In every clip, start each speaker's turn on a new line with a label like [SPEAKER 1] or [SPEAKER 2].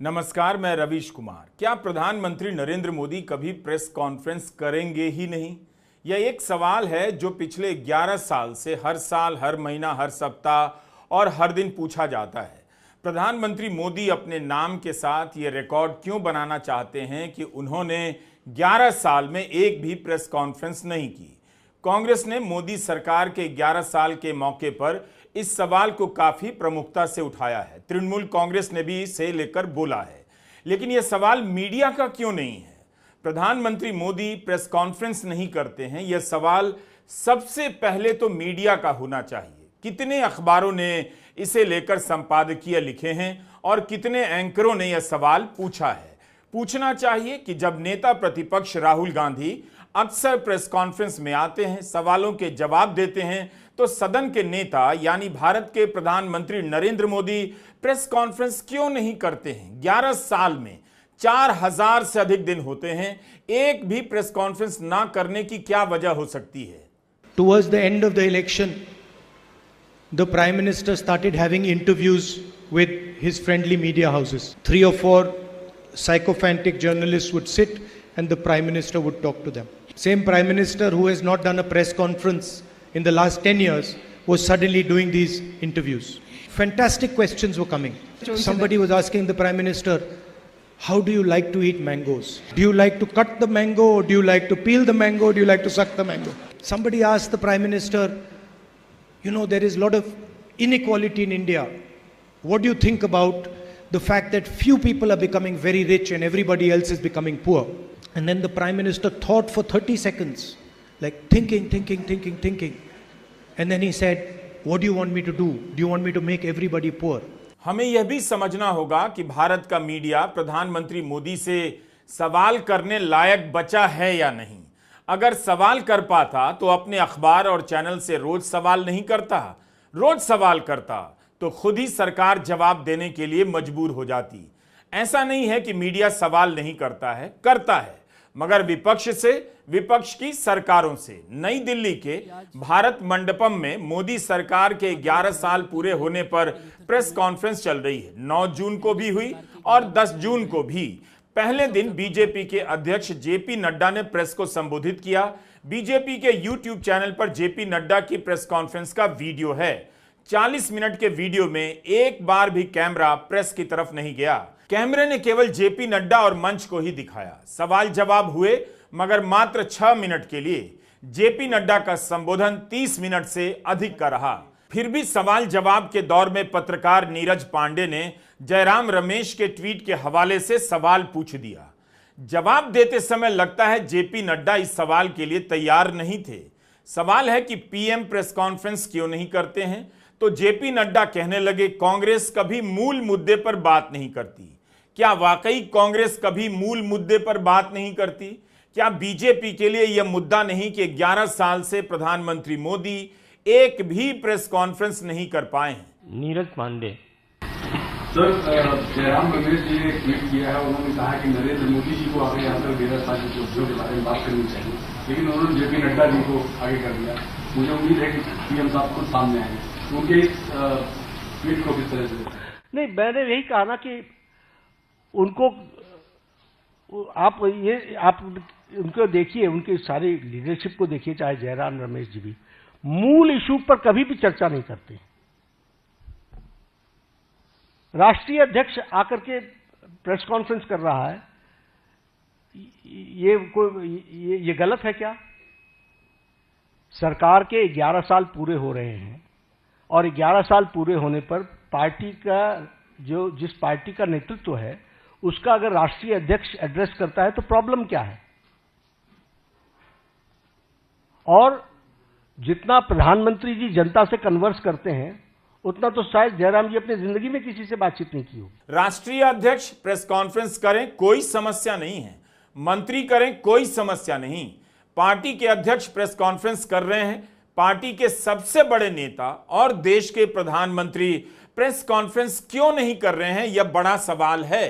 [SPEAKER 1] नमस्कार, मैं रवीश कुमार। क्या प्रधानमंत्री नरेंद्र मोदी कभी प्रेस कॉन्फ्रेंस करेंगे ही नहीं? यह एक सवाल है जो पिछले 11 साल से हर साल, हर महीना, हर सप्ताह और हर दिन पूछा जाता है। प्रधानमंत्री मोदी अपने नाम के साथ ये रिकॉर्ड क्यों बनाना चाहते हैं कि उन्होंने 11 साल में एक भी प्रेस कॉन्फ्रेंस नहीं की? कांग्रेस ने मोदी सरकार के 11 साल के मौके पर इस सवाल को काफी प्रमुखता से उठाया है। तृणमूल कांग्रेस ने भी इसे लेकर बोला है, लेकिन यह सवाल मीडिया का क्यों नहीं है? प्रधानमंत्री मोदी प्रेस कॉन्फ्रेंस नहीं करते हैं, यह सवाल सबसे पहले तो मीडिया का होना चाहिए। कितने अखबारों ने इसे लेकर संपादकीय लिखे हैं और कितने एंकरों ने यह सवाल पूछा है? पूछना चाहिए कि जब नेता प्रतिपक्ष राहुल गांधी अक्सर प्रेस कॉन्फ्रेंस में आते हैं, सवालों के जवाब देते हैं, तो सदन के नेता यानी भारत के प्रधानमंत्री नरेंद्र मोदी प्रेस कॉन्फ्रेंस क्यों नहीं करते हैं? 11 साल में 4000 से अधिक दिन होते हैं, एक भी प्रेस कॉन्फ्रेंस ना करने की क्या वजह हो सकती है?
[SPEAKER 2] Towards the end of the election, the Prime Minister started having interviews with his friendly media houses. 3 or 4 sycophantic journalists would sit and the Prime Minister would talk to them. Same Prime Minister who has not done a press conference in the last 10 years was suddenly doing these interviews. Fantastic questions were coming. Somebody was asking the Prime Minister, how do you like to eat mangoes? Do you like to cut the mango, or do you like to peel the mango, or do you like to suck the mango? Somebody asked the Prime Minister, you know, there is a lot of inequality in India. What do you think about the fact that few people are becoming very rich and everybody else is becoming poor? And then the Prime Minister thought for 30 seconds, like thinking. And then he said, what do you want me to do? Do you want me to make everybody poor?
[SPEAKER 1] हमें यह भी समझना होगा कि भारत का media प्रधानमंत्री मोदी से सवाल करने लायक बचा है या नहीं। अगर सवाल कर पाता तो अपने अखबार और चैनल से रोज सवाल नहीं करता। रोज सवाल करता तो खुद ही सरकार जवाब देने के लिए मजबूर हो जाती। ऐसा नहीं है कि मीडिया सवाल नहीं करता है, करता है, मगर विपक्ष से, विपक्ष की सरकारों से। नई दिल्ली के भारत मंडपम में मोदी सरकार के 11 साल पूरे होने पर प्रेस कॉन्फ्रेंस चल रही है। 9 जून को भी हुई और 10 जून को भी। पहले दिन बीजेपी के अध्यक्ष जेपी नड्डा ने प्रेस को संबोधित किया। बीजेपी के यूट्यूब चैनल पर जेपी नड्डा की प्रेस कॉन्फ्रेंस का वीडियो है। 40 मिनट के वीडियो में एक बार भी कैमरा प्रेस की तरफ नहीं गया। कैमरे ने केवल जेपी नड्डा और मंच को ही दिखाया। सवाल जवाब हुए, मगर मात्र 6 मिनट के लिए। जेपी नड्डा का संबोधन 30 मिनट से अधिक का रहा। फिर भी सवाल जवाब के दौर में पत्रकार नीरज पांडे ने जयराम रमेश के ट्वीट के हवाले से सवाल पूछ दिया। जवाब देते समय लगता है जेपी नड्डा इस सवाल के लिए तैयार नहीं थे। सवाल है कि पीएम प्रेस कॉन्फ्रेंस क्यों नहीं करते हैं? तो जेपी नड्डा कहने लगे, कांग्रेस कभी मूल मुद्दे पर बात नहीं करती। क्या वाकई कांग्रेस कभी मूल मुद्दे पर बात नहीं करती? क्या बीजेपी के लिए यह मुद्दा नहीं कि 11 साल से प्रधानमंत्री मोदी एक भी प्रेस कॉन्फ्रेंस नहीं कर पाए हैं?
[SPEAKER 3] नीरज पांडे
[SPEAKER 4] सर, जयराम रमेश जी ने ट्वीट किया है, उन्होंने कहा कि नरेंद्र मोदी जी को आगे आकर 11 साल की उपलब्धियों के बारे में बात करनी चाहिए, लेकिन उन्होंने जेपी नड्डा जी को आगे कर दिया। मुझे उम्मीद है कि पीएम साहब खुद सामने आएंगे। उनके इस ट्वीट को किस तरह से?
[SPEAKER 3] नहीं, मैंने यही कहा ना कि उनको आप उनको देखिए, उनके सारे लीडरशिप को देखिए, चाहे जयराम रमेश जी भी मूल इशू पर कभी भी चर्चा नहीं करते। राष्ट्रीय अध्यक्ष आकर के प्रेस कॉन्फ्रेंस कर रहा है, ये गलत है क्या? सरकार के 11 साल पूरे हो रहे हैं और 11 साल पूरे होने पर पार्टी का जिस पार्टी का नेतृत्व है उसका अगर राष्ट्रीय अध्यक्ष एड्रेस करता है तो प्रॉब्लम क्या है? और जितना प्रधानमंत्री जी जनता से कन्वर्स करते हैं उतना तो शायद जयराम जी अपनी जिंदगी में किसी से बातचीत नहीं की होगी।
[SPEAKER 1] राष्ट्रीय अध्यक्ष प्रेस कॉन्फ्रेंस करें, कोई समस्या नहीं है। मंत्री करें, कोई समस्या नहीं। पार्टी के अध्यक्ष प्रेस कॉन्फ्रेंस कर रहे हैं। पार्टी के सबसे बड़े नेता और देश के प्रधानमंत्री प्रेस कॉन्फ्रेंस क्यों नहीं कर रहे हैं, यह बड़ा सवाल है।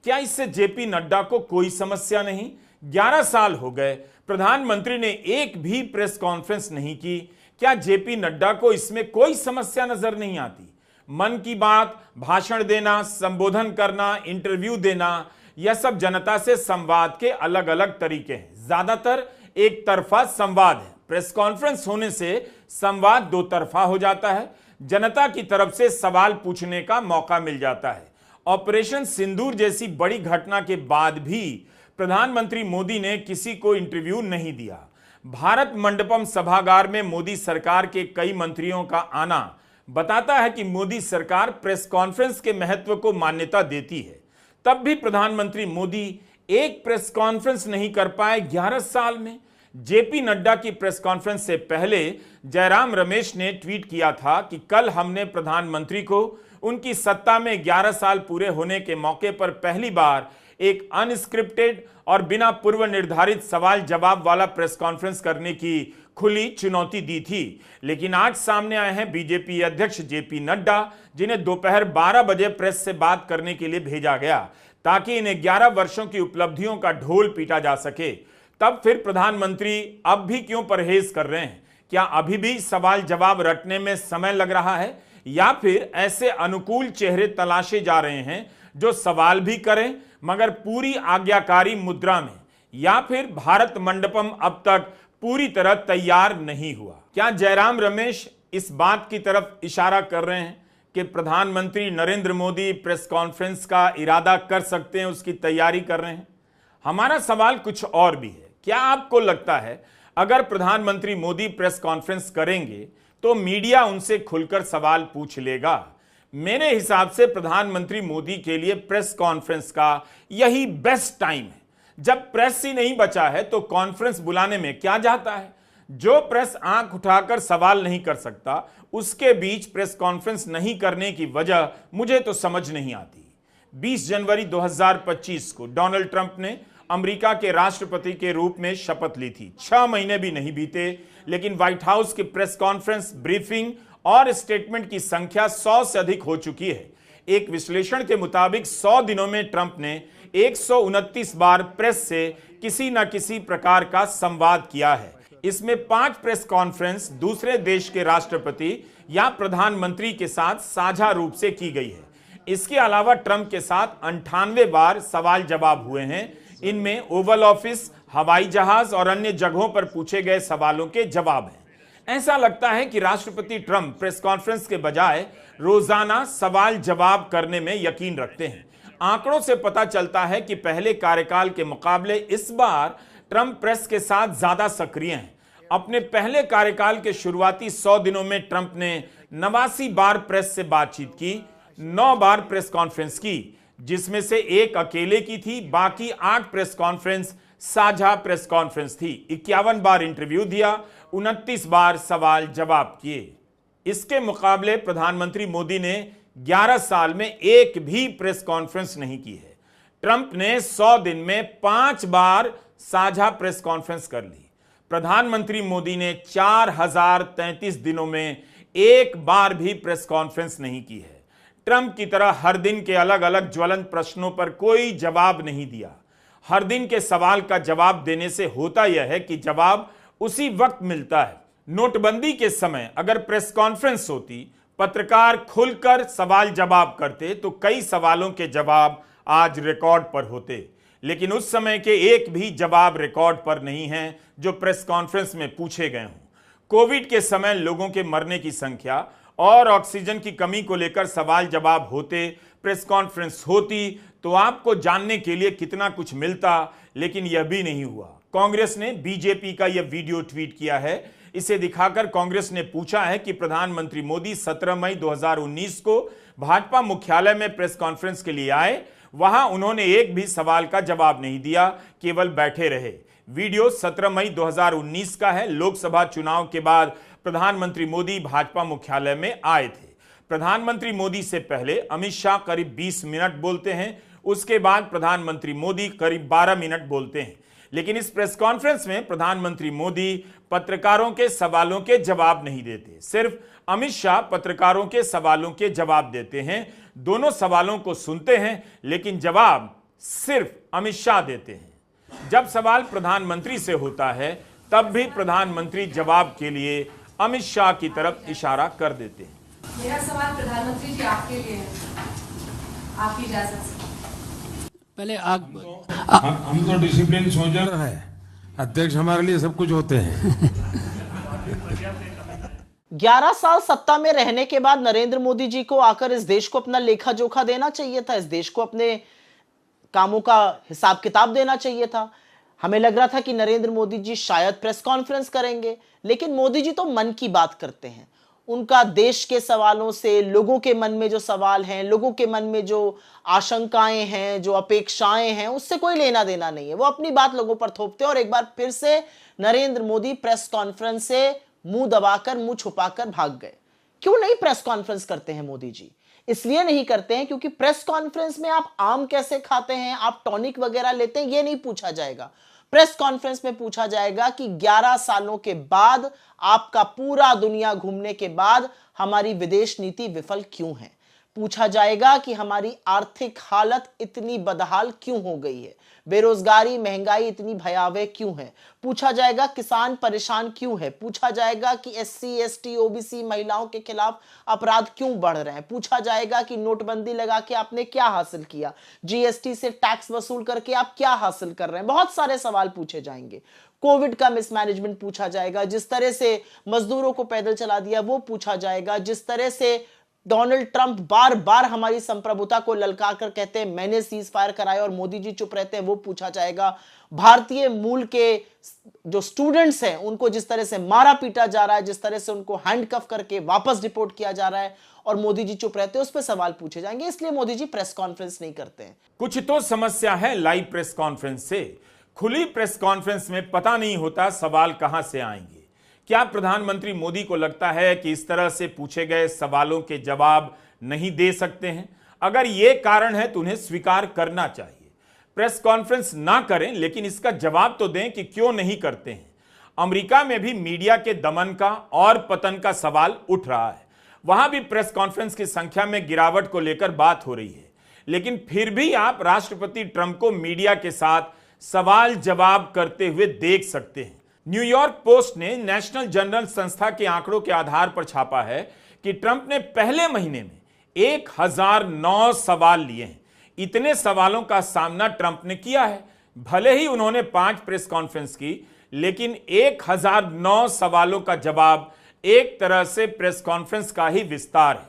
[SPEAKER 1] क्या इससे जेपी नड्डा को कोई समस्या नहीं? 11 साल हो गए, प्रधानमंत्री ने एक भी प्रेस कॉन्फ्रेंस नहीं की। क्या जेपी नड्डा को इसमें कोई समस्या नजर नहीं आती? मन की बात, भाषण देना, संबोधन करना, इंटरव्यू देना, यह सब जनता से संवाद के अलग अलग तरीके हैं। ज्यादातर एक तरफा संवाद है। प्रेस कॉन्फ्रेंस होने से संवाद दो तरफा हो जाता है। जनता की तरफ से सवाल पूछने का मौका मिल जाता है। ऑपरेशन सिंदूर जैसी बड़ी घटना के बाद भी प्रधानमंत्री मोदी ने किसी को इंटरव्यू नहीं दिया। भारत मंडपम सभागार में मोदी सरकार के कई मंत्रियों का आना बताता है कि मोदी सरकार प्रेस कॉन्फ्रेंस के महत्व को मान्यता देती है। तब भी प्रधानमंत्री मोदी एक प्रेस कॉन्फ्रेंस नहीं कर पाए 11 साल में। जेपी नड्डा की प्रेस कॉन्फ्रेंस से पहले जयराम रमेश ने ट्वीट किया था कि कल हमने प्रधानमंत्री को उनकी सत्ता में 11 साल पूरे होने के मौके पर पहली बार एक अनस्क्रिप्टेड और बिना पूर्व निर्धारित सवाल जवाब वाला प्रेस कॉन्फ्रेंस करने की खुली चुनौती दी थी। लेकिन आज सामने आए हैं बीजेपी अध्यक्ष जेपी नड्डा, जिन्हें दोपहर 12 बजे प्रेस से बात करने के लिए भेजा गया ताकि इन्हें 11 वर्षों की उपलब्धियों का ढोल पीटा जा सके। तब फिर प्रधानमंत्री अब भी क्यों परहेज कर रहे हैं? क्या अभी भी सवाल जवाब रटने में समय लग रहा है, या फिर ऐसे अनुकूल चेहरे तलाशे जा रहे हैं जो सवाल भी करें मगर पूरी आज्ञाकारी मुद्रा में? या फिर भारत मंडपम अब तक पूरी तरह तैयार नहीं हुआ? क्या जयराम रमेश इस बात की तरफ इशारा कर रहे हैं कि प्रधानमंत्री नरेंद्र मोदी प्रेस कॉन्फ्रेंस का इरादा कर सकते हैं, उसकी तैयारी कर रहे हैं? हमारा सवाल कुछ और भी है। क्या आपको लगता है अगर प्रधानमंत्री मोदी प्रेस कॉन्फ्रेंस करेंगे तो मीडिया उनसे खुलकर सवाल पूछ लेगा? मेरे हिसाब से प्रधानमंत्री मोदी के लिए प्रेस कॉन्फ्रेंस का यही बेस्ट टाइम है। जब प्रेस ही नहीं बचा है तो कॉन्फ्रेंस बुलाने में क्या जाता है? जो प्रेस आंख उठाकर सवाल नहीं कर सकता, उसके बीच प्रेस कॉन्फ्रेंस नहीं करने की वजह मुझे तो समझ नहीं आती। 20 जनवरी 2025 को डोनाल्ड ट्रंप ने अमेरिका के राष्ट्रपति के रूप में शपथ ली थी। 6 महीने भी नहीं बीते, लेकिन व्हाइट हाउस की प्रेस कॉन्फ्रेंस, ब्रीफिंग और स्टेटमेंट की संख्या 100 से अधिक हो चुकी है। एक विश्लेषण के मुताबिक 100 दिनों में ट्रंप ने 129 बार प्रेस से किसी न किसी प्रकार का संवाद किया है। इसमें 5 प्रेस कॉन्फ्रेंस दूसरे देश के राष्ट्रपति या प्रधानमंत्री के साथ साझा रूप से की गई है। इसके अलावा ट्रंप के साथ 98 बार सवाल जवाब हुए हैं। इनमें ओवल ऑफिस, हवाई जहाज और अन्य जगहों पर पूछे गए सवालों के जवाब हैं। ऐसा लगता है कि राष्ट्रपति ट्रंप प्रेस कॉन्फ्रेंस के बजाय रोजाना सवाल जवाब करने में यकीन रखते हैं। आंकड़ों से पता चलता है कि पहले कार्यकाल के मुकाबले इस बार ट्रंप प्रेस के साथ ज्यादा सक्रिय हैं। अपने पहले कार्यकाल के शुरुआती 100 दिनों में ट्रंप ने 89 बार प्रेस से बातचीत की, 9 बार प्रेस कॉन्फ्रेंस की, जिसमें से एक अकेले की थी। बाकी 8 प्रेस कॉन्फ्रेंस साझा प्रेस कॉन्फ्रेंस थी। 51 बार इंटरव्यू दिया, 29 बार सवाल जवाब किए। इसके मुकाबले प्रधानमंत्री मोदी ने 11 साल में एक भी प्रेस कॉन्फ्रेंस नहीं की है। ट्रंप ने 100 दिन में 5 बार साझा प्रेस कॉन्फ्रेंस कर ली। प्रधानमंत्री मोदी ने 4033 दिनों में एक बार भी प्रेस कॉन्फ्रेंस नहीं की है। ट्रंप की तरह हर दिन के अलग अलग ज्वलंत प्रश्नों पर कोई जवाब नहीं दिया। हर दिन के सवाल का जवाब देने से होता यह है कि जवाब उसी वक्त मिलता है। नोटबंदी के समय अगर प्रेस कॉन्फ्रेंस होती, पत्रकार खुलकर सवाल जवाब करते तो कई सवालों के जवाब आज रिकॉर्ड पर होते, लेकिन उस समय के एक भी जवाब रिकॉर्ड पर नहीं हैं जो प्रेस कॉन्फ्रेंस में पूछे गए हों। कोविड के समय लोगों के मरने की संख्या और ऑक्सीजन की कमी को लेकर सवाल जवाब होते, प्रेस कॉन्फ्रेंस होती तो आपको जानने के लिए कितना कुछ मिलता, लेकिन यह भी नहीं हुआ। कांग्रेस ने बीजेपी का यह वीडियो ट्वीट किया है। इसे दिखाकर कांग्रेस ने पूछा है कि प्रधानमंत्री मोदी 17 मई 2019 को भाजपा मुख्यालय में प्रेस कॉन्फ्रेंस के लिए आए। वहां उन्होंने एक भी सवाल का जवाब नहीं दिया, केवल बैठे रहे। वीडियो 17 मई 2019 का है। लोकसभा चुनाव के बाद प्रधानमंत्री मोदी भाजपा मुख्यालय में आए थे। प्रधानमंत्री मोदी से पहले अमित शाह करीब 20 मिनट बोलते हैं, उसके बाद प्रधानमंत्री मोदी करीब 12 मिनट बोलते हैं। लेकिन इस प्रेस कॉन्फ्रेंस में प्रधानमंत्री मोदी पत्रकारों के सवालों के जवाब नहीं देते, सिर्फ अमित शाह पत्रकारों के सवालों के जवाब देते हैं। दोनों सवालों को सुनते हैं, लेकिन जवाब सिर्फ अमित शाह देते हैं। जब सवाल प्रधानमंत्री से होता है, तब भी प्रधानमंत्री जवाब के लिए अमित शाह की तरफ इशारा कर देते हैं।
[SPEAKER 5] मेरा सवाल प्रधानमंत्री जी आपके लिए है, आपकी इजाजत से।
[SPEAKER 3] पहले
[SPEAKER 6] हम तो डिसिप्लिन सोल्जर है, अध्यक्ष हमारे लिए सब कुछ होते हैं।
[SPEAKER 7] 11 साल सत्ता में रहने के बाद नरेंद्र मोदी जी को आकर इस देश को अपना लेखा जोखा देना चाहिए था, इस देश को अपने कामों का हिसाब किताब देना चाहिए था। हमें लग रहा था कि नरेंद्र मोदी जी शायद प्रेस कॉन्फ्रेंस करेंगे, लेकिन मोदी जी तो मन की बात करते हैं। उनका देश के सवालों से, लोगों के मन में जो सवाल हैं, लोगों के मन में जो आशंकाएं हैं, जो अपेक्षाएं हैं, उससे कोई लेना देना नहीं है। वो अपनी बात लोगों पर थोपते हैं और एक बार फिर से नरेंद्र मोदी प्रेस कॉन्फ्रेंस से मुंह दबाकर, मुंह छुपाकर भाग गए। क्यों नहीं प्रेस कॉन्फ्रेंस करते हैं मोदी जी? इसलिए नहीं करते हैं क्योंकि प्रेस कॉन्फ्रेंस में आप आम कैसे खाते हैं, आप टॉनिक वगैरह लेते हैं, ये नहीं पूछा जाएगा। प्रेस कॉन्फ्रेंस में पूछा जाएगा कि 11 सालों के बाद, आपका पूरा दुनिया घूमने के बाद, हमारी विदेश नीति विफल क्यों है। पूछा जाएगा कि हमारी आर्थिक हालत इतनी बदहाल क्यों हो गई है, बेरोजगारी, महंगाई इतनी भयावह क्यों है। पूछा जाएगा किसान परेशान क्यों है। पूछा जाएगा कि SC, ST, OBC महिलाओं के खिलाफ अपराध क्यों बढ़ रहे हैं। पूछा जाएगा कि नोटबंदी लगा के आपने क्या हासिल किया, GST से टैक्स वसूल करके आप क्या हासिल कर रहे हैं। बहुत सारे सवाल पूछे जाएंगे। कोविड का मिसमैनेजमेंट पूछा जाएगा, जिस तरह से मजदूरों को पैदल चला दिया वो पूछा जाएगा, जिस तरह से डोनाल्ड ट्रंप बार बार हमारी संप्रभुता को ललकार कर कहते हैं मैंने सीज फायर कराया और मोदी जी चुप रहते हैं, वो पूछा जाएगा। भारतीय मूल के जो स्टूडेंट्स हैं उनको जिस तरह से मारा पीटा जा रहा है, जिस तरह से उनको हैंडकफ करके वापस डिपोर्ट किया जा रहा है और मोदी जी चुप रहते हैं, उस पर सवाल पूछे जाएंगे। इसलिए मोदी जी प्रेस कॉन्फ्रेंस नहीं करते हैं।
[SPEAKER 1] कुछ तो समस्या है लाइव प्रेस कॉन्फ्रेंस से। खुली प्रेस कॉन्फ्रेंस में पता नहीं होता सवाल कहां से आएंगे। क्या प्रधानमंत्री मोदी को लगता है कि इस तरह से पूछे गए सवालों के जवाब नहीं दे सकते हैं? अगर यह कारण है तो उन्हें स्वीकार करना चाहिए। प्रेस कॉन्फ्रेंस ना करें, लेकिन इसका जवाब तो दें कि क्यों नहीं करते हैं। अमेरिका में भी मीडिया के दमन का और पतन का सवाल उठ रहा है। वहां भी प्रेस कॉन्फ्रेंस की संख्या में गिरावट को लेकर बात हो रही है, लेकिन फिर भी आप राष्ट्रपति ट्रंप को मीडिया के साथ सवाल जवाब करते हुए देख सकते हैं। न्यूयॉर्क पोस्ट ने नेशनल जर्नल संस्था के आंकड़ों के आधार पर छापा है कि ट्रंप ने पहले महीने में 1009 सवाल लिए हैं। इतने सवालों का सामना ट्रंप ने किया है। भले ही उन्होंने 5 प्रेस कॉन्फ्रेंस की, लेकिन 1009 सवालों का जवाब एक तरह से प्रेस कॉन्फ्रेंस का ही विस्तार है।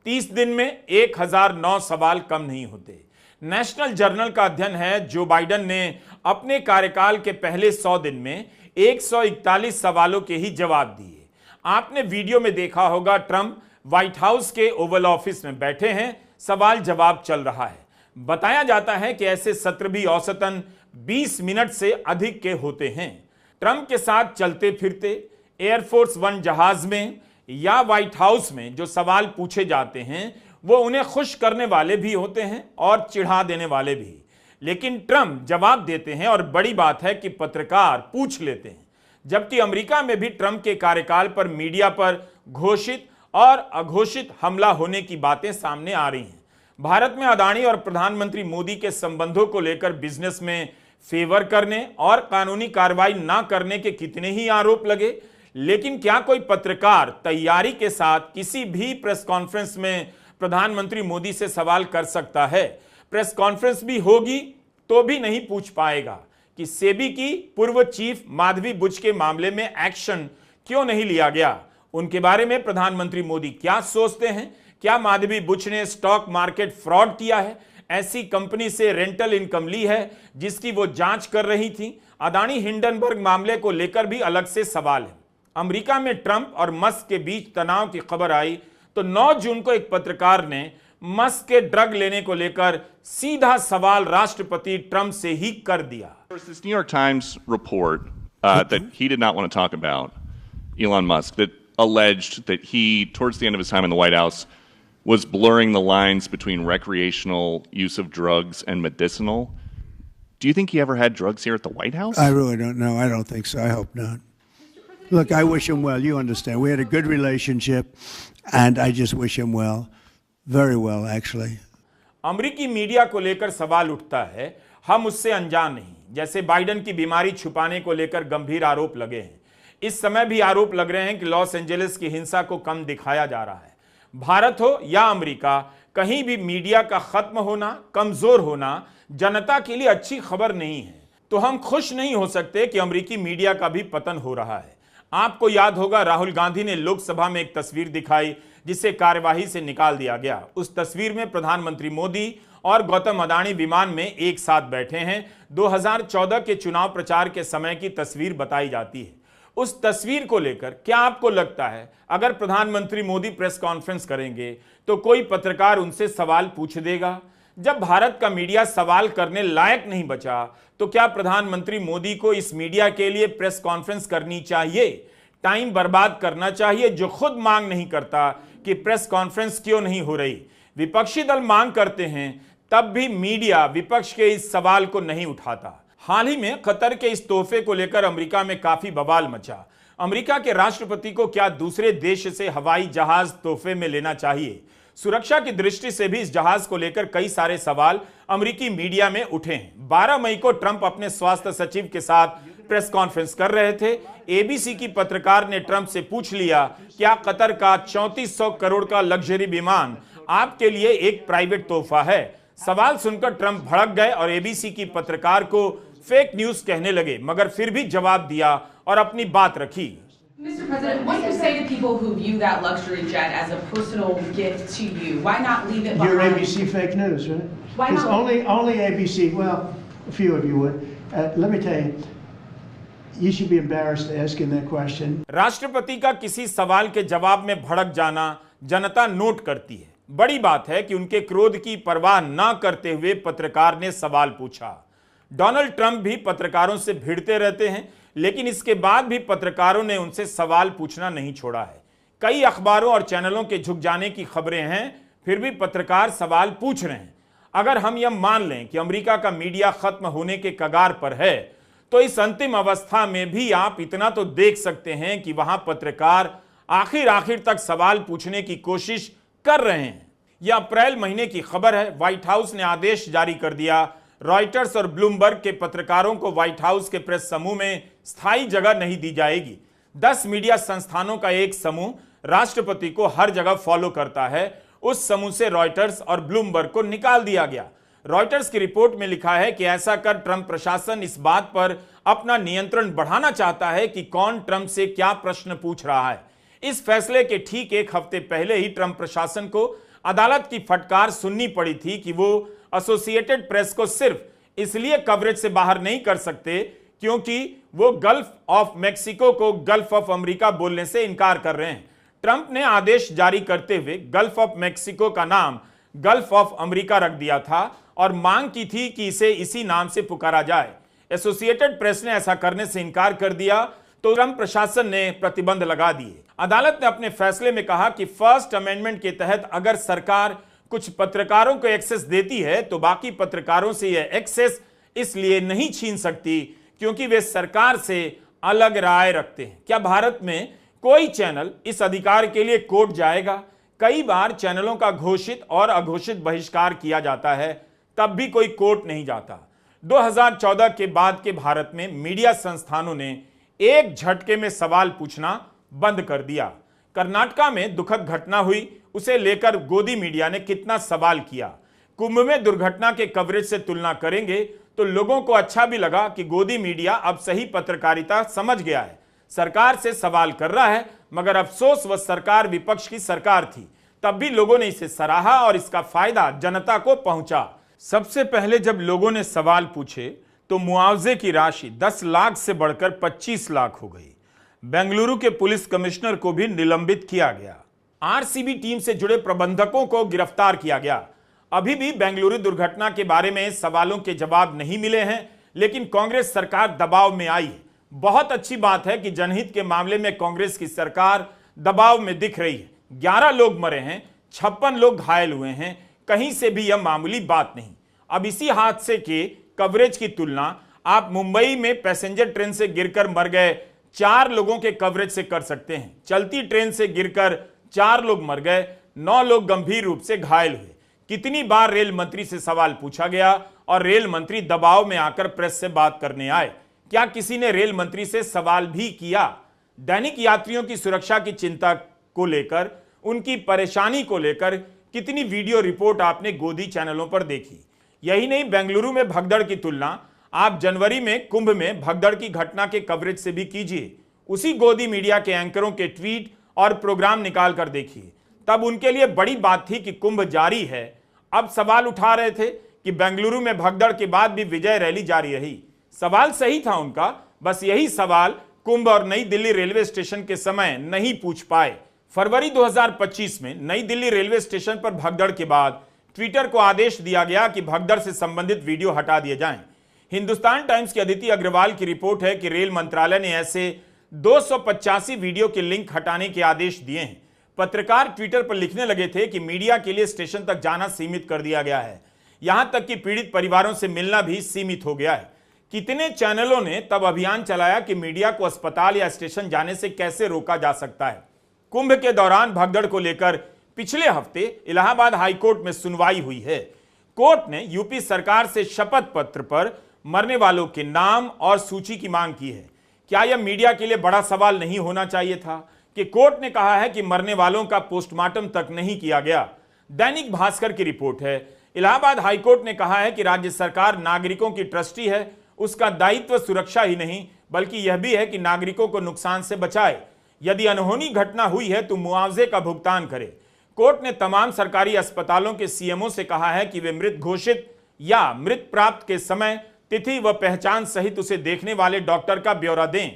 [SPEAKER 1] 30 दिन में 1009 सवाल कम नहीं होते। नेशनल जर्नल का अध्ययन है जो बाइडेन ने अपने कार्यकाल के पहले 100 दिन में 141 सवालों के ही जवाब दिए। आपने वीडियो में देखा होगा, ट्रंप व्हाइट हाउस के ओवल ऑफिस में बैठे हैं, सवाल जवाब चल रहा है। बताया जाता है कि ऐसे सत्र भी औसतन 20 मिनट से अधिक के होते हैं। ट्रंप के साथ चलते फिरते एयरफोर्स 1 जहाज में या व्हाइट हाउस में जो सवाल पूछे जाते हैं वो उन्हें खुश करने वाले भी होते हैं और चिढ़ा देने वाले भी, लेकिन ट्रंप जवाब देते हैं और बड़ी बात है कि पत्रकार पूछ लेते हैं। जबकि अमेरिका में भी ट्रंप के कार्यकाल पर मीडिया पर घोषित और अघोषित हमला होने की बातें सामने आ रही हैं। भारत में अदानी और प्रधानमंत्री मोदी के संबंधों को लेकर बिजनेस में फेवर करने और कानूनी कार्रवाई ना करने के कितने ही आरोप लगे, लेकिन क्या कोई पत्रकार तैयारी के साथ किसी भी प्रेस कॉन्फ्रेंस में प्रधानमंत्री मोदी से सवाल कर सकता है? प्रेस कॉन्फ्रेंस भी होगी तो भी नहीं पूछ पाएगा कि सेबी की पूर्व चीफ माधवी बुच के मामले में एक्शन क्यों नहीं लिया गया। उनके बारे में प्रधानमंत्री मोदी क्या सोचते हैं? क्या माधवी बुच ने स्टॉक मार्केट फ्रॉड किया है, ऐसी कंपनी से रेंटल इनकम ली है जिसकी वो जांच कर रही थी? अदानी हिंडनबर्ग मामले को लेकर भी अलग से सवाल है। अमेरिका में ट्रंप और मस्क के बीच तनाव की खबर आई तो 9 जून को एक पत्रकार ने मस्क के ड्रग लेने को लेकर सीधा सवाल राष्ट्रपति ट्रंप से ही कर दिया।
[SPEAKER 8] There's this New York Times report that he did not want to talk about, Elon Musk, that alleged that he, towards the end of his time in the White House, was blurring the lines between recreational use of drugs and medicinal. Do you think he ever had drugs here at the White House?
[SPEAKER 9] I really don't know. I don't think so. I hope not. Look, I wish him well. You understand. We had a good relationship, and I just wish him well. Very well, actually.
[SPEAKER 1] अमेरिकी media को लेकर सवाल उठता है, हम उससे अनजान नहीं। जैसे बाइडेन की बीमारी छुपाने को लेकर गंभीर आरोप लगे हैं, इस समय भी आरोप लग रहे हैं कि लॉस एंजेलिस की हिंसा को कम दिखाया जा रहा है। भारत हो या अमेरिका, कहीं भी मीडिया का खत्म होना, कमजोर होना जनता के लिए अच्छी खबर नहीं है। तो हम खुश नहीं हो सकते कि अमेरिकी मीडिया का भी पतन हो रहा है। आपको याद होगा, राहुल गांधी ने लोकसभा में एक तस्वीर दिखाई जिसे कार्यवाही से निकाल दिया गया। उस तस्वीर में प्रधानमंत्री मोदी और गौतम अडानी विमान में एक साथ बैठे हैं। 2014 के चुनाव प्रचार के समय की तस्वीर बताई जाती है। उस तस्वीर को लेकर क्या आपको लगता है, अगर प्रधानमंत्री मोदी प्रेस कॉन्फ्रेंस करेंगे तो कोई पत्रकार उनसे सवाल पूछ देगा? जब भारत का मीडिया सवाल करने लायक नहीं बचा तो क्या प्रधानमंत्री मोदी को इस मीडिया के लिए प्रेस कॉन्फ्रेंस करनी चाहिए? टाइम बर्बाद करना चाहिए जो खुद मांग नहीं करता कि प्रेस कॉन्फ्रेंस क्यों नहीं हो रही? विपक्षी दल मांग करते हैं तब भी मीडिया विपक्ष के इस सवाल को नहीं उठाता। हाल ही में कतर के इस तोहफे को लेकर अमेरिका में काफी बवाल मचा। अमेरिका के राष्ट्रपति को क्या दूसरे देश से हवाई जहाज तोहफे में लेना चाहिए? सुरक्षा की दृष्टि से भी इस जहाज को लेकर कई सारे सवाल अमेरिकी मीडिया में उठे हैं। 12 मई को ट्रंप अपने स्वास्थ्य सचिव के साथ प्रेस कॉन्फ्रेंस कर रहे थे। एबीसी की पत्रकार ने ट्रंप से पूछ लिया, क्या कतर का 3400 करोड़ का लग्जरी विमान आपके लिए एक प्राइवेट तोहफा है? सवाल सुनकर ट्रंप भड़क गए और एबीसी की पत्रकार को फेक न्यूज कहने लगे, मगर फिर भी जवाब दिया और अपनी बात रखी।
[SPEAKER 5] Mr. President, what do you say to people who view that luxury jet as a personal gift to you? Why not leave it behind?
[SPEAKER 9] You're ABC fake news, right?
[SPEAKER 5] Why
[SPEAKER 9] It's
[SPEAKER 5] not?
[SPEAKER 9] only ABC. Well, a few of you would. Let me tell you, you should be embarrassed asking that question.
[SPEAKER 1] राष्ट्रपति का किसी सवाल के जवाब में भड़क जाना जनता note करती है। बड़ी बात है कि उनके क्रोध की परवाह न करते हुए पत्रकार ने सवाल पूछा। डोनाल्ड ट्रंप भी पत्रकारों से भिड़ते रहते हैं, लेकिन इसके बाद भी पत्रकारों ने उनसे सवाल पूछना नहीं छोड़ा है। कई अखबारों और चैनलों के झुक जाने की खबरें हैं, फिर भी पत्रकार सवाल पूछ रहे हैं। अगर हम यह मान लें कि अमेरिका का मीडिया खत्म होने के कगार पर है, तो इस अंतिम अवस्था में भी आप इतना तो देख सकते हैं कि वहां पत्रकार आखिर तक सवाल पूछने की कोशिश कर रहे हैं। यह अप्रैल महीने की खबर है। व्हाइट हाउस ने आदेश जारी कर दिया, रॉयटर्स और ब्लूमबर्ग के पत्रकारों को व्हाइट हाउस के प्रेस समूह में स्थायी जगह नहीं दी जाएगी। 10 मीडिया संस्थानों का एक समूह राष्ट्रपति को हर जगह फॉलो करता है। उस समूह से रॉयटर्स और ब्लूमबर्ग को निकाल दिया गया। रॉयटर्स की रिपोर्ट में लिखा है कि ऐसा कर ट्रंप प्रशासन इस बात पर अपना नियंत्रण बढ़ाना चाहता है कि कौन ट्रंप से क्या प्रश्न पूछ रहा है। इस फैसले के ठीक एक हफ्ते पहले ही ट्रंप प्रशासन को अदालत की फटकार सुननी पड़ी थी कि वो एसोसिएटेड प्रेस को सिर्फ इसलिए कवरेज से बाहर नहीं कर सकते क्योंकि वो गल्फ ऑफ मेक्सिको को गल्फ ऑफ अमेरिका बोलने से इनकार कर रहे हैं। ट्रंप ने आदेश जारी करते हुए गल्फ ऑफ मेक्सिको का नाम गल्फ ऑफ अमेरिका रख दिया था और मांग की थी कि इसे इसी नाम से पुकारा जाए। एसोसिएटेड प्रेस ने ऐसा करने से इनकार कर दिया तो ट्रंप प्रशासन ने प्रतिबंध लगा दिए। अदालत ने अपने फैसले में कहा कि फर्स्ट अमेंडमेंट के तहत अगर सरकार कुछ पत्रकारों को एक्सेस देती है तो बाकी पत्रकारों से यह एक्सेस इसलिए नहीं छीन सकती क्योंकि वे सरकार से अलग राय रखते हैं। क्या भारत में कोई चैनल इस अधिकार के लिए कोर्ट जाएगा? कई बार चैनलों का घोषित और अघोषित बहिष्कार किया जाता है, तब भी कोई कोर्ट नहीं जाता। 2014 के बाद के भारत में मीडिया संस्थानों ने एक झटके में सवाल पूछना बंद कर दिया। कर्नाटका में दुखद घटना हुई, उसे लेकर गोदी मीडिया ने कितना सवाल किया। कुंभ में दुर्घटना के कवरेज से तुलना करेंगे तो लोगों को अच्छा भी लगा कि गोदी मीडिया अब सही पत्रकारिता समझ गया है, सरकार से सवाल कर रहा है। मगर अफसोस वह सरकार विपक्ष की सरकार थी, तब भी लोगों ने इसे सराहा और इसका फायदा जनता को पहुंचा। सबसे पहले जब लोगों ने सवाल पूछे तो मुआवजे की राशि 10 लाख से बढ़कर 25 लाख हो गई। बेंगलुरु के पुलिस कमिश्नर को भी निलंबित किया गया। आरसीबी टीम से जुड़े प्रबंधकों को गिरफ्तार किया गया। अभी भी बेंगलुरु दुर्घटना के बारे में सवालों के जवाब नहीं मिले हैं, लेकिन कांग्रेस सरकार दबाव में आई है। बहुत अच्छी बात है कि जनहित के मामले में कांग्रेस की सरकार दबाव में दिख रही है। 11 लोग मरे हैं, 56 लोग घायल हुए हैं, कहीं से भी यह मामूली बात नहीं। अब इसी हादसे के कवरेज की तुलना आप मुंबई में पैसेंजर ट्रेन से गिरकर मर गए 4 लोगों के कवरेज से कर सकते हैं। चलती ट्रेन से गिरकर 4 लोग मर गए, 9 लोग गंभीर रूप से घायल हुए। कितनी बार रेल मंत्री से सवाल पूछा गया और रेल मंत्री दबाव में आकर प्रेस से बात करने आए? क्या किसी ने रेल मंत्री से सवाल भी किया? दैनिक यात्रियों की सुरक्षा की चिंता को लेकर उनकी परेशानी को लेकर कितनी वीडियो रिपोर्ट आपने गोदी चैनलों पर देखी। यही नहीं, बेंगलुरु में भगदड़ की तुलना आप जनवरी में कुंभ में भगदड़ की घटना के कवरेज से भी कीजिए। उसी गोदी मीडिया के एंकरों के ट्वीट और प्रोग्राम निकाल कर देखिए। तब उनके लिए बड़ी बात थी कि कुंभ जारी है। अब सवाल उठा रहे थे कि बेंगलुरु में भगदड़ के बाद भी विजय रैली जारी रही। सवाल सही था उनका, बस यही सवाल कुंभ और नई दिल्ली रेलवे स्टेशन के समय नहीं पूछ पाए। फरवरी 2025 में नई दिल्ली रेलवे स्टेशन पर भगदड़ के बाद ट्विटर को आदेश दिया गया कि भगदड़ से संबंधित वीडियो हटा दिए जाएं। हिंदुस्तान टाइम्स की अदिति अग्रवाल की रिपोर्ट है कि रेल मंत्रालय ने ऐसे 285 वीडियो के लिंक हटाने के आदेश दिए हैं। पत्रकार ट्विटर पर लिखने लगे थे कि मीडिया के लिए स्टेशन तक जाना सीमित कर दिया गया है, यहां तक कि पीड़ित परिवारों से मिलना भी सीमित हो गया है। कितने चैनलों ने तब अभियान चलाया कि मीडिया को अस्पताल या स्टेशन जाने से कैसे रोका जा सकता है। कुंभ के दौरान भगदड़ को लेकर पिछले हफ्ते इलाहाबाद हाईकोर्ट में सुनवाई हुई है। कोर्ट ने यूपी सरकार से शपथ पत्र पर मरने वालों के नाम और सूची की मांग की है। क्या यह मीडिया के लिए बड़ा सवाल नहीं होना चाहिए था कि कोर्ट ने कहा है कि मरने वालों का पोस्टमार्टम तक नहीं किया गया। दैनिक भास्कर की रिपोर्ट है, इलाहाबाद हाईकोर्ट ने कहा है कि राज्य सरकार नागरिकों की ट्रस्टी है, उसका दायित्व सुरक्षा ही नहीं बल्कि यह भी है कि नागरिकों को नुकसान से बचाए। यदि अनहोनी घटना हुई है तो मुआवजे का भुगतान करे। कोर्ट ने तमाम सरकारी अस्पतालों के सीएमओ से कहा है कि वे मृत घोषित या मृत प्राप्त के समय, तिथि व पहचान सहित उसे देखने वाले डॉक्टर का ब्यौरा दें।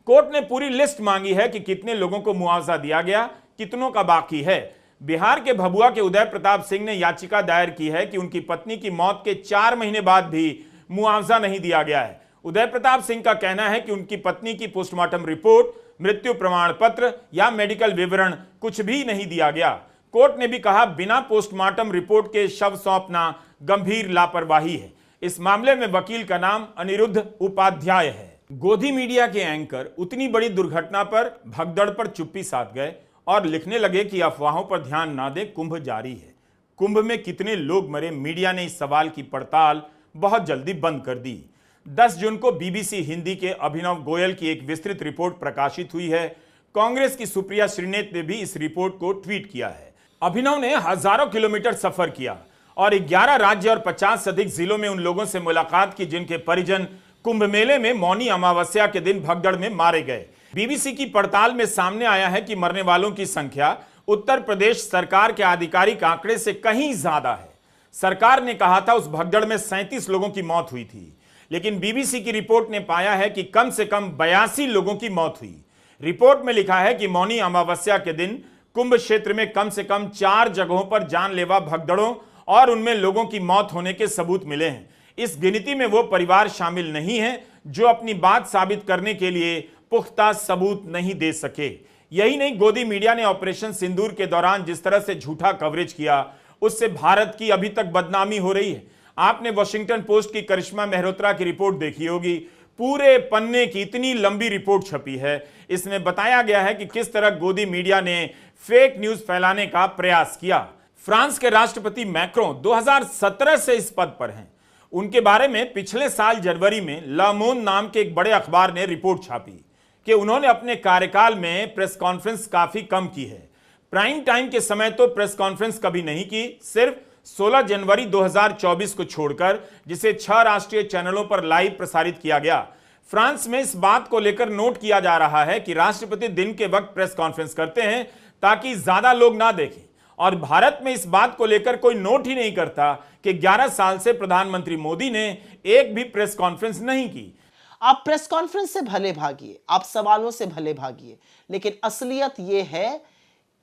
[SPEAKER 1] कोर्ट ने पूरी लिस्ट मांगी है कि कितने लोगों को मुआवजा दिया गया, कितनों का बाकी है। बिहार के भभुआ के उदय प्रताप सिंह ने याचिका दायर की है कि उनकी पत्नी की मौत के 4 महीने बाद भी मुआवजा नहीं दिया गया है। उदय प्रताप सिंह का कहना है कि उनकी पत्नी की पोस्टमार्टम रिपोर्ट, मृत्यु प्रमाण पत्र या मेडिकल विवरण कुछ भी नहीं दिया गया। कोर्ट ने भी कहा, बिना पोस्टमार्टम रिपोर्ट के शव सौंपना गंभीर लापरवाही है। इस मामले में वकील का नाम अनिरुद्ध उपाध्याय है। गोदी मीडिया के एंकर उतनी बड़ी दुर्घटना पर भगदड़ पर चुप्पी साध गए और लिखने लगे कि अफवाहों पर ध्यान ना दें, कुंभ जारी है। कुंभ में कितने लोग मरे, मीडिया ने इस सवाल की पड़ताल बहुत जल्दी बंद कर दी। 10 जून को बीबीसी हिंदी के अभिनव गोयल की एक विस्तृत रिपोर्ट प्रकाशित हुई है। कांग्रेस की सुप्रिया श्रीनेत ने भी इस रिपोर्ट को ट्वीट किया है। अभिनव ने हजारों किलोमीटर सफर किया और 11 राज्य और 50 से अधिक जिलों में उन लोगों से मुलाकात की जिनके परिजन कुंभ मेले में मौनी अमावस्या के दिन भगदड़ में मारे गए। बीबीसी की पड़ताल में सामने आया है कि मरने वालों की संख्या उत्तर प्रदेश सरकार के आधिकारिक आंकड़े से कहीं ज्यादा है। सरकार ने कहा था उस भगदड़ में 37 लोगों की मौत हुई थी, लेकिन बीबीसी की रिपोर्ट ने पाया है कि कम से कम 82 लोगों की मौत हुई। रिपोर्ट में लिखा है कि मौनी अमावस्या के दिन कुंभ क्षेत्र में कम से कम 4 जगहों पर जानलेवा भगदड़ों और उनमें लोगों की मौत होने के सबूत मिले हैं। इस गिनती में वो परिवार शामिल नहीं है जो अपनी बात साबित करने के लिए पुख्ता सबूत नहीं दे सके। यही नहीं, गोदी मीडिया ने ऑपरेशन सिंदूर के दौरान जिस तरह से झूठा कवरेज किया, उससे भारत की अभी तक बदनामी हो रही है। आपने वॉशिंगटन पोस्ट की करिश्मा मेहरोत्रा की रिपोर्ट देखी होगी। पूरे पन्ने की इतनी लंबी रिपोर्ट छपी है। इसमें बताया गया है कि किस तरह गोदी मीडिया ने फेक न्यूज फैलाने का प्रयास किया। फ्रांस के राष्ट्रपति मैक्रों 2017 से इस पद पर हैं। उनके बारे में पिछले साल जनवरी में ला मोंड नाम के एक बड़े अखबार ने रिपोर्ट छापी कि उन्होंने अपने कार्यकाल में प्रेस कॉन्फ्रेंस काफी कम की है। प्राइम टाइम के समय तो प्रेस कॉन्फ्रेंस कभी नहीं की, सिर्फ 16 जनवरी 2024 को छोड़कर, जिसे 6 राष्ट्रीय चैनलों पर लाइव प्रसारित किया गया। फ्रांस में इस बात को लेकर नोट किया जा रहा है कि राष्ट्रपति दिन के वक्त प्रेस कॉन्फ्रेंस करते हैं ताकि ज्यादा लोग ना देखें, और भारत में इस बात को लेकर कोई नोट ही नहीं करता कि 11 साल से प्रधानमंत्री मोदी ने एक भी प्रेस कॉन्फ्रेंस नहीं की।
[SPEAKER 7] आप प्रेस कॉन्फ्रेंस से भले भागिए, आप सवालों से भले भागिए, लेकिन असलियत यह है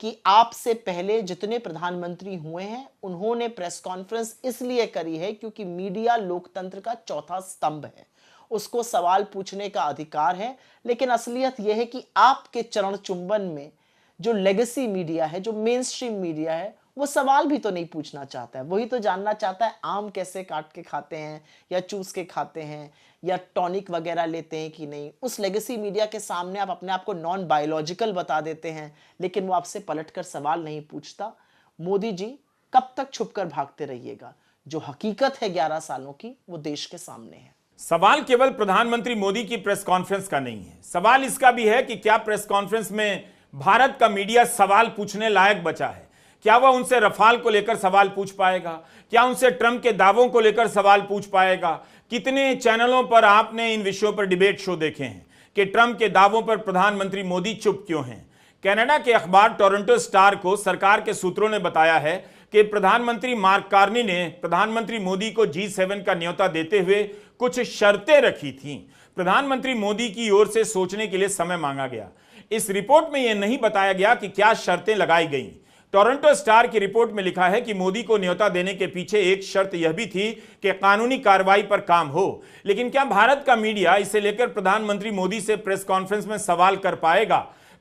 [SPEAKER 7] कि आपसे पहले जितने प्रधानमंत्री हुए हैं उन्होंने प्रेस कॉन्फ्रेंस इसलिए करी है क्योंकि मीडिया लोकतंत्र का चौथा स्तंभ है, उसको सवाल पूछने का अधिकार है। लेकिन असलियत यह है कि आपके चरण चुंबन में जो लेगेसी मीडिया है, जो मेन स्ट्रीम मीडिया है, वो सवाल भी तो नहीं पूछना चाहता है। वही तो जानना चाहता है आम कैसे काट के खाते हैं या चूस के खाते हैं या टॉनिक वगैरह लेते हैं कि नहीं। उस लेगेसी मीडिया के सामने आप अपने आप को नॉन बायोलॉजिकल बता देते हैं, लेकिन वो आपसे पलटकर सवाल नहीं पूछता। मोदी जी कब तक छुपकर भागते रहिएगा? जो हकीकत है 11 सालों की, वो देश के सामने है।
[SPEAKER 1] सवाल केवल प्रधानमंत्री मोदी की प्रेस कॉन्फ्रेंस का नहीं है, सवाल इसका भी है कि क्या प्रेस कॉन्फ्रेंस में भारत का मीडिया सवाल पूछने लायक बचा है? क्या वह उनसे रफाल को लेकर सवाल पूछ पाएगा? क्या उनसे ट्रंप के दावों को लेकर सवाल पूछ पाएगा? कितने चैनलों पर आपने इन विषयों पर डिबेट शो देखे हैं कि ट्रंप के दावों पर प्रधानमंत्री मोदी चुप क्यों हैं? कनाडा के अखबार टोरंटो स्टार को सरकार के सूत्रों ने बताया है कि प्रधानमंत्री मार्क कार्नी ने प्रधानमंत्री मोदी को G7 का न्योता देते हुए कुछ शर्तें रखी थीं। प्रधानमंत्री मोदी की ओर से सोचने के लिए समय मांगा गया। इस रिपोर्ट में यह नहीं बताया गया कि क्या शर्तें लगाई गईं। टोरंटो स्टार की रिपोर्ट में लिखा है कि मोदी को न्योता देने के पीछे एक शर्त यह भी थी कि कानूनी कार्रवाई पर काम हो। लेकिन क्या भारत का मीडिया इसे लेकर प्रधानमंत्री मोदी से प्रेस कॉन्फ्रेंस में सवाल कर पाएगा?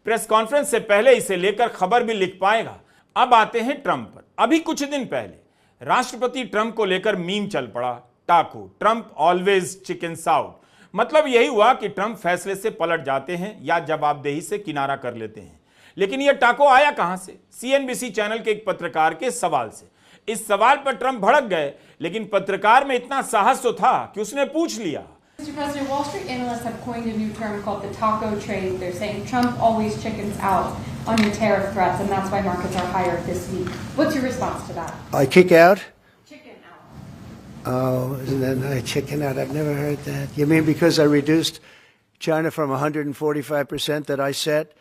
[SPEAKER 1] प्रेस कॉन्फ्रेंस से पहले इसे लेकर खबर भी लिख पाएगा? अब आते हैं ट्रंप पर। अभी कुछ दिन पहले राष्ट्रपति ट्रंप को लेकर मीम चल पड़ा, टाको, ट्रंप ऑलवेज चिकन्स आउट। मतलब यही हुआ कि ट्रंप फैसले से पलट जाते हैं या जवाबदेही से किनारा कर लेते हैं। लेकिन यह टाको आया कहां से? CNBC चैनल के एक पत्रकार के सवाल से। इस सवाल पर ट्रंप भड़क गए, लेकिन पत्रकार में इतना साहस तो था कि उसने पूछ लिया।
[SPEAKER 10] Mr. President, Wall Street analysts have coined a new term called the taco trade. They're saying Trump always chickens out on your tariff threats, and that's why markets are higher this week. What's your response to that?
[SPEAKER 9] I kick out?
[SPEAKER 10] Chicken out.
[SPEAKER 9] Oh, and then I chicken out. I've never heard that. You mean because I reduced China from 145% that I set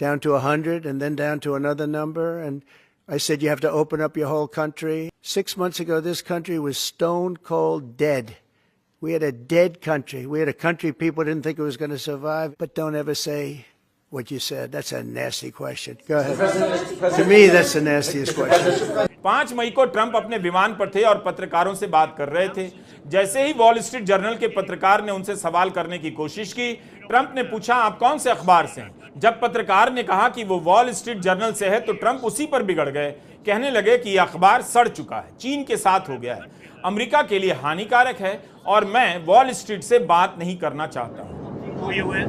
[SPEAKER 9] down to 100 and then down to another number? And I said you have to open up your whole country. 6 months ago, this country was stone cold dead. We had a dead country. We had a country people didn't think it was going to survive. But don't ever say what you said. That's a nasty question. Go ahead. To me, that's the nastiest question.
[SPEAKER 1] 5 मई को Trump अपने विमान पर थे और पत्रकारों से बात कर रहे थे। जैसे ही वॉल स्ट्रीट जर्नल के पत्रकार ने उनसे सवाल करने की कोशिश की, ट्रंप ने पूछा, आप कौन से अखबार से हैं? जब पत्रकार ने कहा कि वो वॉल स्ट्रीट जर्नल से है, तो ट्रंप उसी पर बिगड़ गए। कहने लगे कि यह अखबार सड़ चुका है, चीन के साथ हो गया है, अमेरिका के लिए हानिकारक है और मैं वॉल स्ट्रीट से बात नहीं करना चाहता हूं।
[SPEAKER 11] Who are you with?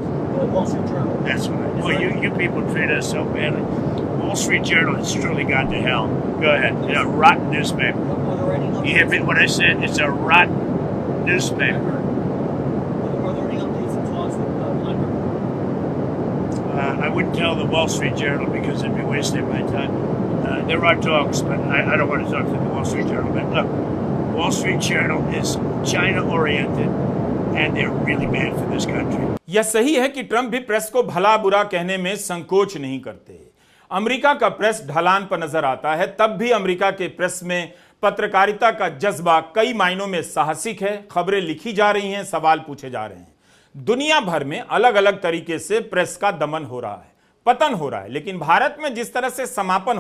[SPEAKER 11] Wall Street Journal. That's right. Well, you people treat us so badly. Wall Street Journal has truly gone to hell. Go ahead. It's a rotten newspaper. You hear what I said? It's a rotten newspaper.
[SPEAKER 12] Are there any updates and talks with Bloomberg?
[SPEAKER 11] I wouldn't tell the Wall Street Journal because it'd be wasting my time. There are talks, but I don't want to talk to the Wall Street Journal. But look, Wall Street Journal is China-oriented, and they're really bad for this country.
[SPEAKER 1] यह सही है कि Trump भी press को भला बुरा कहने में संकोच नहीं करते। अमेरिका का प्रेस ढलान पर नजर आता है, तब भी अमेरिका के प्रेस में पत्रकारिता का जज्बा कई मायनों में साहसिक है। खबरें लिखी जा रही हैं, सवाल पूछे जा रहे हैं। दुनिया भर में अलग अलग तरीके से प्रेस का दमन हो रहा है, पतन हो रहा है, लेकिन भारत में जिस तरह से समापन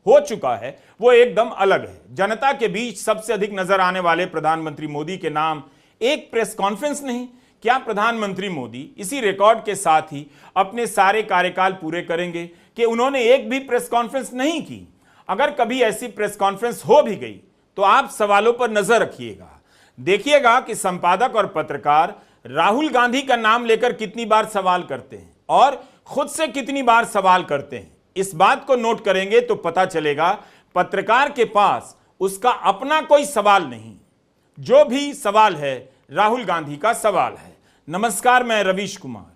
[SPEAKER 1] हो चुका है वो एकदम अलग है। जनता के बीच सबसे अधिक नजर आने वाले प्रधानमंत्री मोदी के नाम एक प्रेस कॉन्फ्रेंस नहीं। क्या प्रधानमंत्री मोदी इसी रिकॉर्ड के साथ ही अपने सारे कार्यकाल पूरे करेंगे कि उन्होंने एक भी प्रेस कॉन्फ्रेंस नहीं की? अगर कभी ऐसी प्रेस कॉन्फ्रेंस हो भी गई तो आप सवालों पर नजर रखिएगा, देखिएगा कि संपादक और पत्रकार राहुल गांधी का नाम लेकर कितनी बार सवाल करते हैं और खुद से कितनी बार सवाल करते हैं। इस बात को नोट करेंगे तो पता चलेगा पत्रकार के पास उसका अपना कोई सवाल नहीं, जो भी सवाल है राहुल गांधी का सवाल है। नमस्कार, मैं रवीश कुमार।